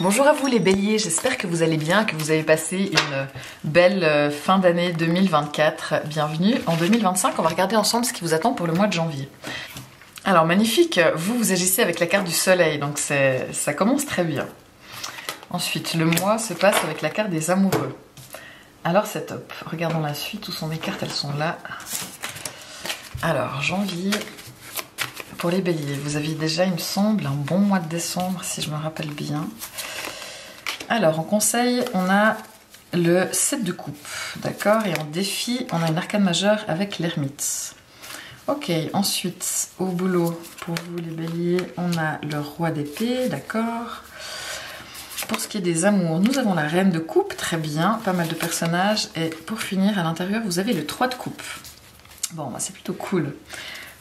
Bonjour à vous les béliers, j'espère que vous allez bien, que vous avez passé une belle fin d'année 2024. Bienvenue en 2025, on va regarder ensemble ce qui vous attend pour le mois de janvier. Alors magnifique, vous agissez avec la carte du soleil, donc ça commence très bien. Ensuite, le mois se passe avec la carte des amoureux. Alors c'est top, regardons la suite, où sont mes cartes, elles sont là. Alors janvier, pour les béliers, vous aviez déjà, il me semble, un bon mois de décembre, si je me rappelle bien. Alors, en conseil, on a le 7 de coupe, d'accord? Et en défi, on a une arcane majeure avec l'ermite. Ok, ensuite, au boulot, pour vous les béliers, on a le roi d'épée, d'accord? Pour ce qui est des amours, nous avons la reine de coupe, très bien, pas mal de personnages. Et pour finir, à l'intérieur, vous avez le 3 de coupe. Bon, bah, c'est plutôt cool.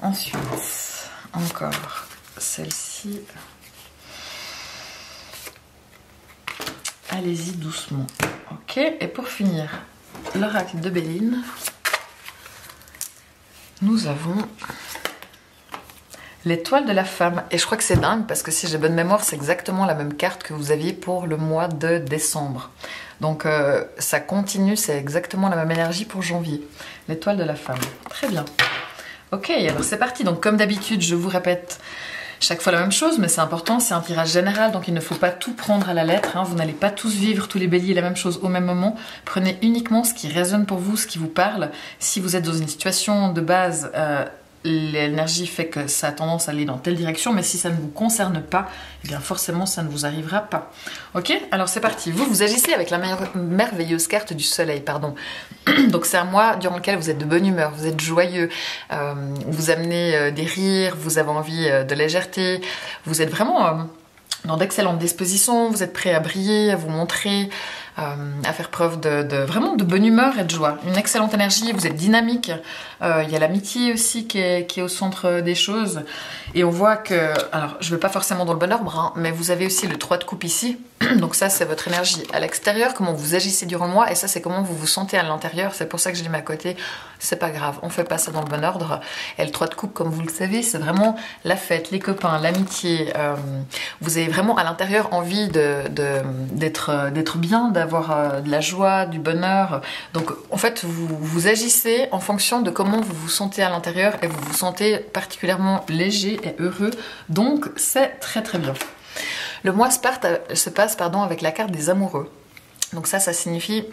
Ensuite, encore celle-ci. Allez-y doucement. Ok, et pour finir, l'oracle de Béline, nous avons l'étoile de la femme. Et je crois que c'est dingue parce que si j'ai bonne mémoire, c'est exactement la même carte que vous aviez pour le mois de décembre. Donc ça continue, c'est exactement la même énergie pour janvier. L'étoile de la femme. Très bien. Ok, alors c'est parti. Donc comme d'habitude, je vous répète chaque fois la même chose, mais c'est important, c'est un tirage général, donc il ne faut pas tout prendre à la lettre, hein. Vous n'allez pas tous vivre, tous les béliers, la même chose au même moment. Prenez uniquement ce qui résonne pour vous, ce qui vous parle. Si vous êtes dans une situation de base, l'énergie fait que ça a tendance à aller dans telle direction, mais si ça ne vous concerne pas, eh bien forcément ça ne vous arrivera pas. Ok, alors c'est parti. Vous agissez avec la merveilleuse carte du soleil, pardon. Donc c'est un mois durant lequel vous êtes de bonne humeur, vous êtes joyeux, vous amenez des rires, vous avez envie de légèreté, vous êtes vraiment dans d'excellentes dispositions, vous êtes prêt à briller, à vous montrer, à faire preuve vraiment de bonne humeur et de joie. Une excellente énergie, vous êtes dynamique. Il y a l'amitié aussi qui est au centre des choses. Et on voit que, alors je ne vais pas forcément dans le bon ordre, hein, mais vous avez aussi le 3 de coupe ici. Donc ça c'est votre énergie à l'extérieur, comment vous agissez durant le mois, et ça c'est comment vous vous sentez à l'intérieur. C'est pour ça que je l'ai mis à côté, c'est pas grave, on fait pas ça dans le bon ordre. Et le 3 de coupe, comme vous le savez, c'est vraiment la fête, les copains, l'amitié. Vous avez vraiment à l'intérieur envie d'être bien, d'avoir de la joie, du bonheur. Donc en fait vous agissez en fonction de comment vous vous sentez à l'intérieur, et vous vous sentez particulièrement léger et heureux, donc c'est très très bien. Le mois se passe avec la carte des amoureux. Donc ça signifie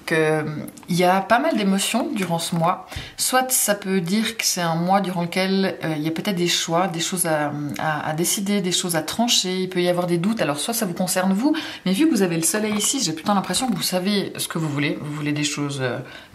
qu'il y a pas mal d'émotions durant ce mois. Soit ça peut dire que c'est un mois durant lequel il y a peut-être des choix, des choses à décider, des choses à trancher, il peut y avoir des doutes. Alors soit ça vous concerne vous, mais vu que vous avez le soleil ici, j'ai plutôt l'impression que vous savez ce que vous voulez des choses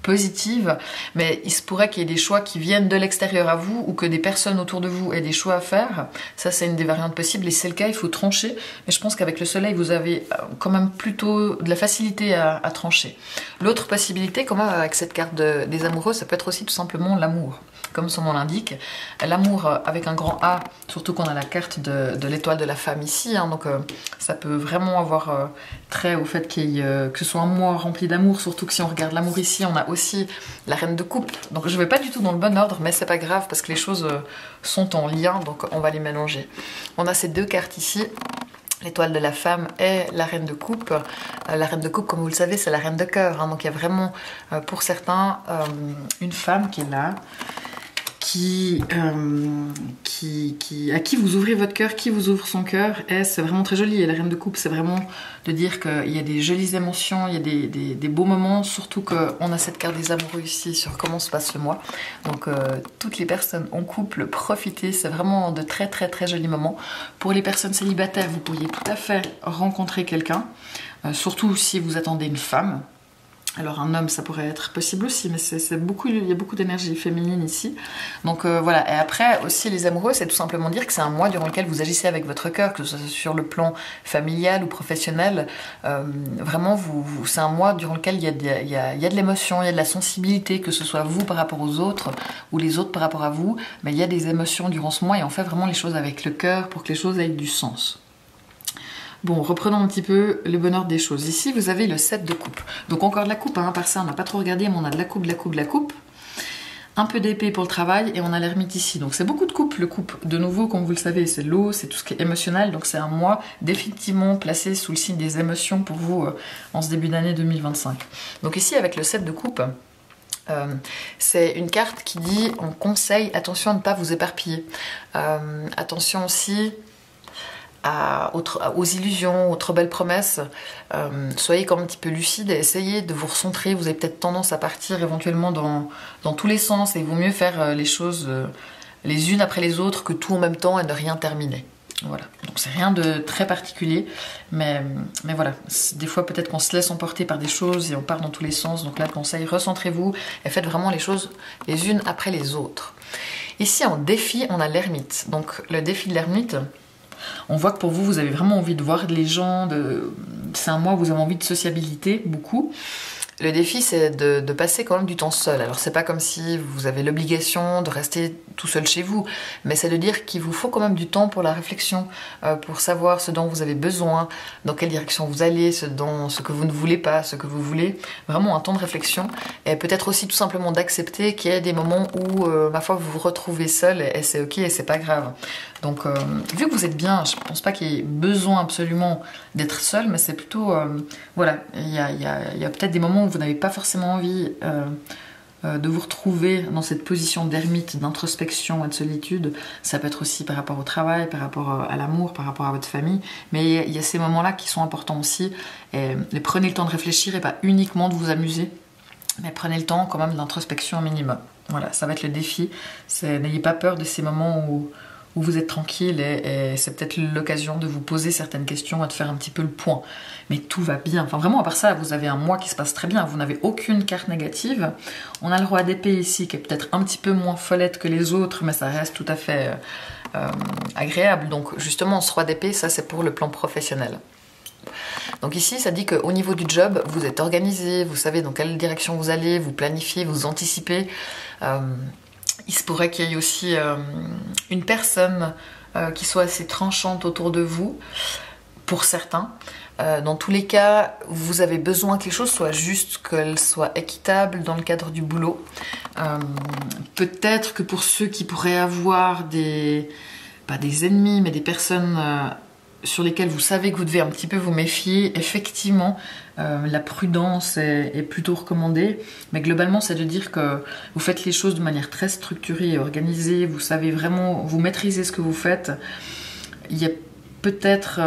positives, mais il se pourrait qu'il y ait des choix qui viennent de l'extérieur à vous, ou que des personnes autour de vous aient des choix à faire. Ça c'est une des variantes possibles, et c'est le cas, il faut trancher. Mais je pense qu'avec le soleil, vous avez quand même plutôt de la facilité à trancher. L'autre possibilité, quand même, avec cette carte des amoureux, ça peut être aussi tout simplement l'amour. Comme son nom l'indique, l'amour avec un grand A, surtout qu'on a la carte de l'étoile de la femme ici, hein, donc ça peut vraiment avoir trait au fait que ce soit un mois rempli d'amour, surtout que si on regarde l'amour ici, on a aussi la reine de coupe. Donc je ne vais pas du tout dans le bon ordre, mais c'est pas grave parce que les choses sont en lien, donc on va les mélanger. On a ces deux cartes ici. L'étoile de la femme et la reine de coupe. La reine de coupe, comme vous le savez, c'est la reine de cœur, hein. Donc il y a vraiment, pour certains, une femme qui est là, à qui vous ouvrez votre cœur, qui vous ouvre son cœur, et c'est vraiment très joli. Et la reine de coupe, c'est vraiment de dire qu'il y a des jolies émotions, il y a des beaux moments, surtout qu'on a cette carte des amoureux ici sur comment se passe le mois. Donc toutes les personnes en couple, profitez, c'est vraiment de très très très jolis moments. Pour les personnes célibataires, vous pourriez tout à fait rencontrer quelqu'un, surtout si vous attendez une femme. Alors un homme, ça pourrait être possible aussi, mais il y a beaucoup d'énergie féminine ici. Donc voilà, et après aussi les amoureux, c'est tout simplement dire que c'est un mois durant lequel vous agissez avec votre cœur, que ce soit sur le plan familial ou professionnel. Vraiment, c'est un mois durant lequel il y a de l'émotion, il y a de la sensibilité, que ce soit vous par rapport aux autres ou les autres par rapport à vous. Mais il y a des émotions durant ce mois, et on fait vraiment les choses avec le cœur pour que les choses aient du sens. Bon, reprenons un petit peu le bon ordre des choses. Ici, vous avez le 7 de coupe. Donc encore de la coupe, hein, par ça, on n'a pas trop regardé, mais on a de la coupe, de la coupe, de la coupe. un peu d'épée pour le travail et on a l'ermite ici. Donc c'est beaucoup de coupe. Le coupe, de nouveau, comme vous le savez, c'est l'eau, c'est tout ce qui est émotionnel. Donc c'est un mois définitivement placé sous le signe des émotions pour vous en ce début d'année 2025. Donc ici, avec le 7 de coupe, c'est une carte qui dit, on conseille, attention à ne pas vous éparpiller. Attention aussi aux illusions, aux trop belles promesses. Soyez quand même un petit peu lucide et essayez de vous recentrer. Vous avez peut-être tendance à partir éventuellement dans tous les sens et il vaut mieux faire les choses les unes après les autres que tout en même temps et ne rien terminer. Voilà, donc c'est rien de très particulier, mais voilà, des fois peut-être qu'on se laisse emporter par des choses et on part dans tous les sens, donc là le conseil, recentrez-vous et faites vraiment les choses les unes après les autres. Ici en défi, on a l'ermite, donc le défi de l'ermite, on voit que pour vous, vous avez vraiment envie de voir les gens, c'est un mois où vous avez envie de sociabilité, beaucoup. Le défi, c'est de passer quand même du temps seul. Alors, c'est pas comme si vous avez l'obligation de rester tout seul chez vous, mais c'est de dire qu'il vous faut quand même du temps pour la réflexion, pour savoir ce dont vous avez besoin, dans quelle direction vous allez, ce que vous ne voulez pas, ce que vous voulez. Vraiment un temps de réflexion. Et peut-être aussi tout simplement d'accepter qu'il y a des moments où, ma foi, vous vous retrouvez seul et c'est ok et c'est pas grave. Donc, vu que vous êtes bien, je pense pas qu'il y ait besoin absolument d'être seul, mais c'est plutôt, voilà, il y a peut-être des moments où vous n'avez pas forcément envie de vous retrouver dans cette position d'ermite, d'introspection et de solitude. Ça peut être aussi par rapport au travail, par rapport à l'amour, par rapport à votre famille, mais il y a ces moments-là qui sont importants aussi. Et prenez le temps de réfléchir et pas uniquement de vous amuser, mais prenez le temps quand même d'introspection au minimum. Voilà, ça va être le défi. N'ayez pas peur de ces moments où vous êtes tranquille et c'est peut-être l'occasion de vous poser certaines questions et de faire un petit peu le point. Mais tout va bien. Enfin vraiment, à part ça, vous avez un mois qui se passe très bien. Vous n'avez aucune carte négative. On a le roi d'épée ici qui est peut-être un petit peu moins follette que les autres, mais ça reste tout à fait agréable. Donc justement, ce roi d'épée, ça c'est pour le plan professionnel. Donc ici, ça dit qu'au niveau du job, vous êtes organisé, vous savez dans quelle direction vous allez, vous planifiez, vous anticipez. Il se pourrait qu'il y ait aussi une personne qui soit assez tranchante autour de vous, pour certains. Dans tous les cas, vous avez besoin que les choses soient justes, qu'elles soient équitables dans le cadre du boulot. Peut-être que pour ceux qui pourraient avoir pas des ennemis, mais des personnes sur lesquelles vous savez que vous devez un petit peu vous méfier, effectivement, la prudence est plutôt recommandée. Mais globalement, c'est de dire que vous faites les choses de manière très structurée et organisée. Vous savez vraiment, vous maîtrisez ce que vous faites. Il y a peut-être,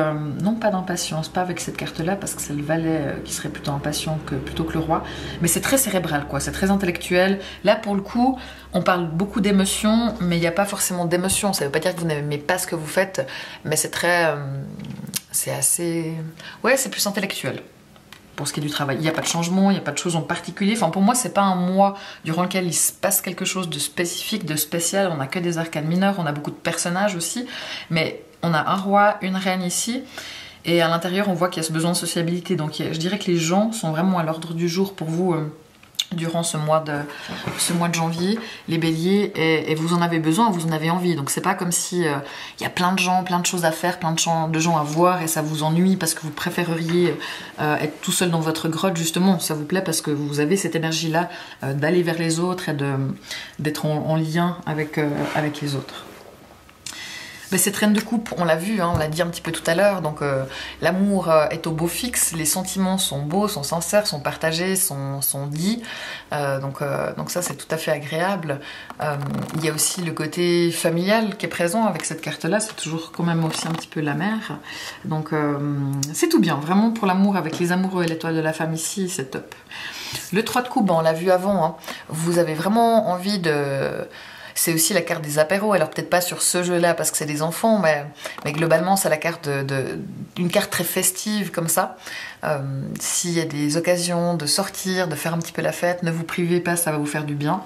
non pas d'impatience, pas avec cette carte-là, parce que c'est le valet qui serait plutôt impatient plutôt que le roi, mais c'est très cérébral, quoi, c'est très intellectuel. Là, pour le coup, on parle beaucoup d'émotions, mais il n'y a pas forcément d'émotions. Ça ne veut pas dire que vous n'aimez pas ce que vous faites, mais c'est très... c'est assez... Ouais, c'est plus intellectuel. Pour ce qui est du travail, il n'y a pas de changement, il n'y a pas de choses en particulier. Enfin, pour moi, c'est pas un mois durant lequel il se passe quelque chose de spécifique, de spécial. On n'a que des arcanes mineures, on a beaucoup de personnages aussi, mais on a un roi, une reine ici, et à l'intérieur, on voit qu'il y a ce besoin de sociabilité. Donc, je dirais que les gens sont vraiment à l'ordre du jour pour vous durant ce mois de janvier, les béliers, et vous en avez besoin, vous en avez envie. Donc, c'est pas comme si il y a plein de gens, plein de choses à faire, plein de gens à voir, et ça vous ennuie parce que vous préféreriez être tout seul dans votre grotte, justement. Ça vous plaît parce que vous avez cette énergie-là d'aller vers les autres et d'être en lien avec les autres. Mais cette reine de coupe, on l'a vu, hein, on l'a dit un petit peu tout à l'heure, donc l'amour est au beau fixe, les sentiments sont beaux, sont sincères, sont partagés, sont dits, donc ça c'est tout à fait agréable. Il y a aussi le côté familial qui est présent avec cette carte-là, c'est toujours quand même aussi un petit peu la mère, donc c'est tout bien, vraiment pour l'amour avec les amoureux et l'étoile de la femme ici, c'est top. Le 3 de coupe, on l'a vu avant, hein, vous avez vraiment envie de... C'est aussi la carte des apéros, alors peut-être pas sur ce jeu-là parce que c'est des enfants, mais globalement c'est la carte d'une carte très festive comme ça. S'il y a des occasions de sortir, de faire un petit peu la fête, ne vous privez pas, ça va vous faire du bien.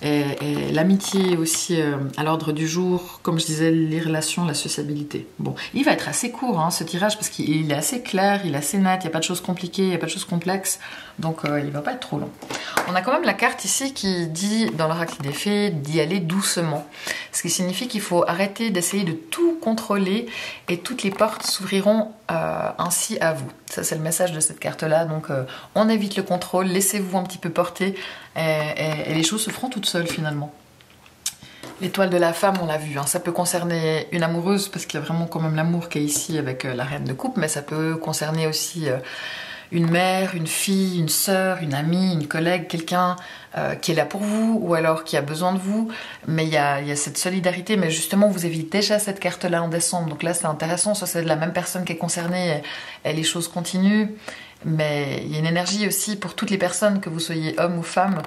Et l'amitié aussi à l'ordre du jour, comme je disais, les relations, la sociabilité. Bon, il va être assez court hein, ce tirage parce qu'il est assez clair, il est assez net, il n'y a pas de choses compliquées, il n'y a pas de choses complexes, donc il va pas être trop long. On a quand même la carte ici qui dit, dans l'oracle des fées, d'y aller doucement. Ce qui signifie qu'il faut arrêter d'essayer de tout contrôler et toutes les portes s'ouvriront ainsi à vous. Ça c'est le message de cette carte là, donc on évite le contrôle, laissez-vous un petit peu porter et les choses se feront toutes seules finalement. L'étoile de la femme, on l'a vu, hein, ça peut concerner une amoureuse parce qu'il y a vraiment quand même l'amour qui est ici avec la reine de coupe, mais ça peut concerner aussi une mère, une fille, une sœur, une amie, une collègue, quelqu'un qui est là pour vous ou alors qui a besoin de vous. Mais il y a cette solidarité, mais justement vous avez déjà cette carte-là en décembre, donc là c'est intéressant, soit c'est la même personne qui est concernée et les choses continuent. Mais il y a une énergie aussi pour toutes les personnes, que vous soyez homme ou femme,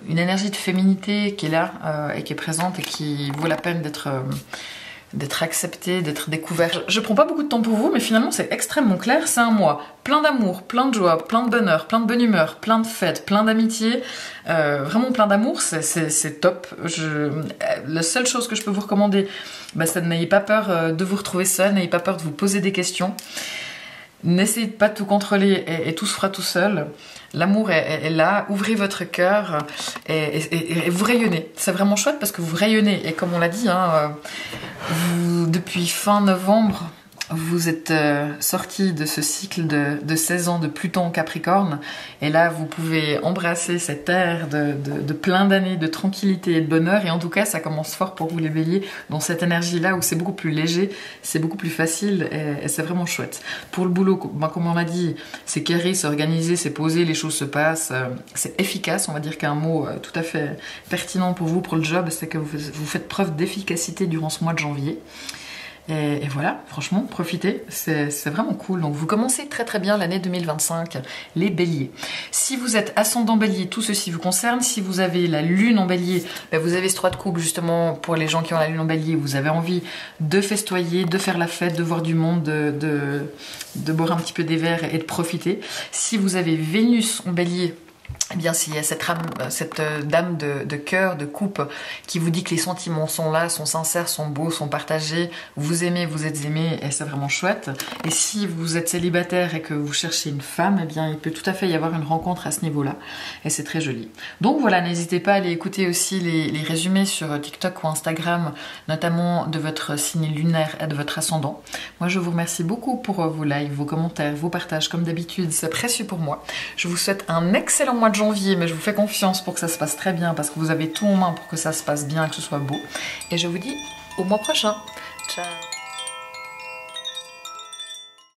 une énergie de féminité qui est là et qui est présente et qui vaut la peine d'être acceptée, d'être découverte. Je prends pas beaucoup de temps pour vous, mais finalement c'est extrêmement clair. C'est un mois plein d'amour, plein de joie, plein de bonheur, plein de bonne humeur, plein de fêtes, plein d'amitié, vraiment plein d'amour, c'est top. La seule chose que je peux vous recommander, c'est de n'ayez pas peur de vous retrouver seul, n'ayez pas peur de vous poser des questions. N'essayez pas de tout contrôler et tout se fera tout seul. L'amour est là, ouvrez votre cœur et vous rayonnez. C'est vraiment chouette parce que vous rayonnez. Et comme on l'a dit, hein, depuis fin novembre, vous êtes sorti de ce cycle de 16 ans de Pluton en Capricorne. Et là, vous pouvez embrasser cette ère de plein d'années de tranquillité et de bonheur. Et en tout cas, ça commence fort pour vous les béliers, dans cette énergie-là où c'est beaucoup plus léger, c'est beaucoup plus facile et c'est vraiment chouette. Pour le boulot, comme on l'a dit, c'est carré, c'est organisé, c'est posé, les choses se passent. C'est efficace, on va dire qu'un mot tout à fait pertinent pour vous, pour le job, c'est que vous faites preuve d'efficacité durant ce mois de janvier. Et voilà, franchement, profitez, c'est vraiment cool. Donc vous commencez très très bien l'année 2025, les béliers. Si vous êtes ascendant bélier, tout ceci vous concerne. Si vous avez la lune en bélier, vous avez ce 3 de coupe justement pour les gens qui ont la lune en bélier. Vous avez envie de festoyer, de faire la fête, de voir du monde, de boire un petit peu des verres et de profiter. Si vous avez Vénus en bélier, eh bien, s'il y a cette dame de cœur, de coupe, qui vous dit que les sentiments sont là, sont sincères, sont beaux, sont partagés, vous aimez, vous êtes aimé, et c'est vraiment chouette. Et si vous êtes célibataire et que vous cherchez une femme, eh bien, il peut tout à fait y avoir une rencontre à ce niveau-là, et c'est très joli. Donc voilà, n'hésitez pas à aller écouter aussi les résumés sur TikTok ou Instagram, notamment de votre signe lunaire et de votre ascendant. Moi, je vous remercie beaucoup pour vos likes, vos commentaires, vos partages, comme d'habitude, c'est précieux pour moi. Je vous souhaite un excellent mois de janvier, mais je vous fais confiance pour que ça se passe très bien parce que vous avez tout en main pour que ça se passe bien et que ce soit beau. Et je vous dis au mois prochain. Ciao!